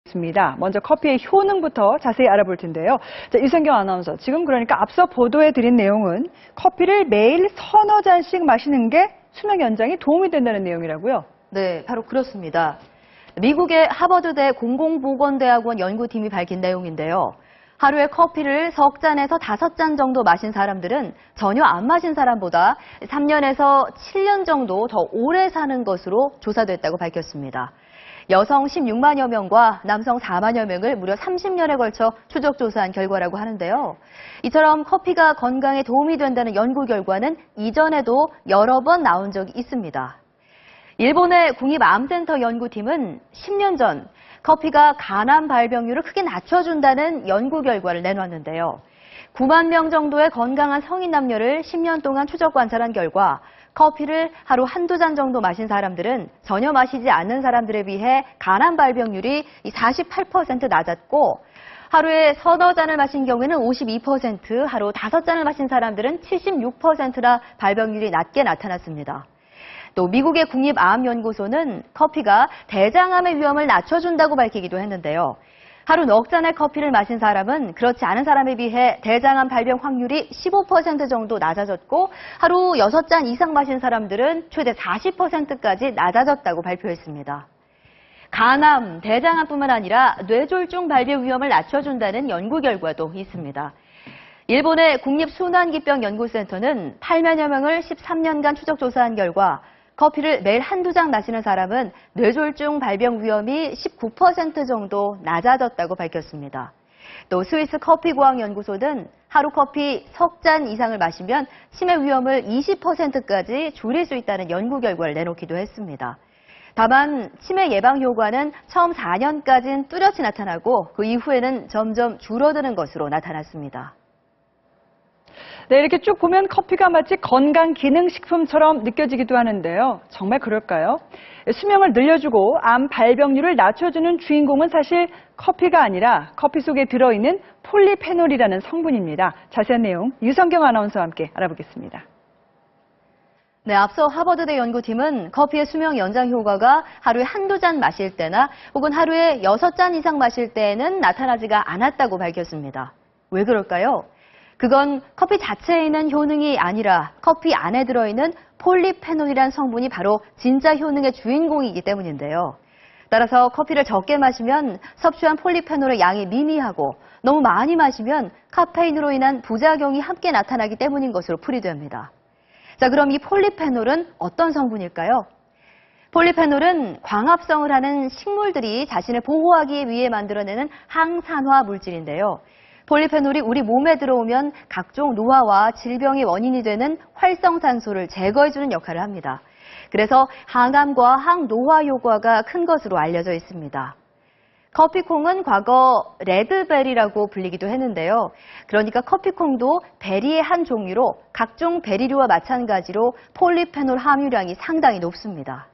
있습니다. 먼저 커피의 효능부터 자세히 알아볼 텐데요. 자, 유선경 아나운서, 지금 그러니까 앞서 보도해드린 내용은 커피를 매일 서너 잔씩 마시는 게 수명 연장에 도움이 된다는 내용이라고요? 네, 바로 그렇습니다. 미국의 하버드대 공공보건대학원 연구팀이 밝힌 내용인데요. 하루에 커피를 석 잔에서 5잔 정도 마신 사람들은 전혀 안 마신 사람보다 3년에서 7년 정도 더 오래 사는 것으로 조사됐다고 밝혔습니다. 여성 16만여 명과 남성 4만여 명을 무려 30년에 걸쳐 추적 조사한 결과라고 하는데요. 이처럼 커피가 건강에 도움이 된다는 연구 결과는 이전에도 여러 번 나온 적이 있습니다. 일본의 국립암센터 연구팀은 10년 전 커피가 간암 발병률을 크게 낮춰준다는 연구 결과를 내놨는데요. 9만 명 정도의 건강한 성인 남녀를 10년 동안 추적 관찰한 결과 커피를 하루 한두 잔 정도 마신 사람들은 전혀 마시지 않는 사람들에 비해 간암 발병률이 48% 낮았고 하루에 서너 잔을 마신 경우에는 52%, 하루 5잔을 마신 사람들은 76%나 발병률이 낮게 나타났습니다. 또 미국의 국립암연구소는 커피가 대장암의 위험을 낮춰준다고 밝히기도 했는데요. 하루 넉 잔의 커피를 마신 사람은 그렇지 않은 사람에 비해 대장암 발병 확률이 15% 정도 낮아졌고 하루 6잔 이상 마신 사람들은 최대 40%까지 낮아졌다고 발표했습니다. 간암, 대장암뿐만 아니라 뇌졸중 발병 위험을 낮춰준다는 연구 결과도 있습니다. 일본의 국립순환기병연구센터는 8만여 명을 13년간 추적 조사한 결과 커피를 매일 한두 잔 마시는 사람은 뇌졸중 발병 위험이 19% 정도 낮아졌다고 밝혔습니다. 또 스위스 커피과학연구소는 하루 커피 석 잔 이상을 마시면 치매 위험을 20%까지 줄일 수 있다는 연구 결과를 내놓기도 했습니다. 다만 치매 예방 효과는 처음 4년까지는 뚜렷이 나타나고 그 이후에는 점점 줄어드는 것으로 나타났습니다. 네, 이렇게 쭉 보면 커피가 마치 건강기능식품처럼 느껴지기도 하는데요. 정말 그럴까요? 수명을 늘려주고 암 발병률을 낮춰주는 주인공은 사실 커피가 아니라 커피 속에 들어있는 폴리페놀이라는 성분입니다. 자세한 내용 유선경 아나운서와 함께 알아보겠습니다. 네, 앞서 하버드대 연구팀은 커피의 수명 연장 효과가 하루에 한두 잔 마실 때나 혹은 하루에 6잔 이상 마실 때에는 나타나지가 않았다고 밝혔습니다. 왜 그럴까요? 그건 커피 자체에 있는 효능이 아니라 커피 안에 들어있는 폴리페놀이라는 성분이 바로 진짜 효능의 주인공이기 때문인데요. 따라서 커피를 적게 마시면 섭취한 폴리페놀의 양이 미미하고 너무 많이 마시면 카페인으로 인한 부작용이 함께 나타나기 때문인 것으로 풀이됩니다. 자, 그럼 이 폴리페놀은 어떤 성분일까요? 폴리페놀은 광합성을 하는 식물들이 자신을 보호하기 위해 만들어내는 항산화 물질인데요. 폴리페놀이 우리 몸에 들어오면 각종 노화와 질병의 원인이 되는 활성산소를 제거해주는 역할을 합니다. 그래서 항암과 항노화 효과가 큰 것으로 알려져 있습니다. 커피콩은 과거 레드베리라고 불리기도 했는데요. 그러니까 커피콩도 베리의 한 종류로 각종 베리류와 마찬가지로 폴리페놀 함유량이 상당히 높습니다.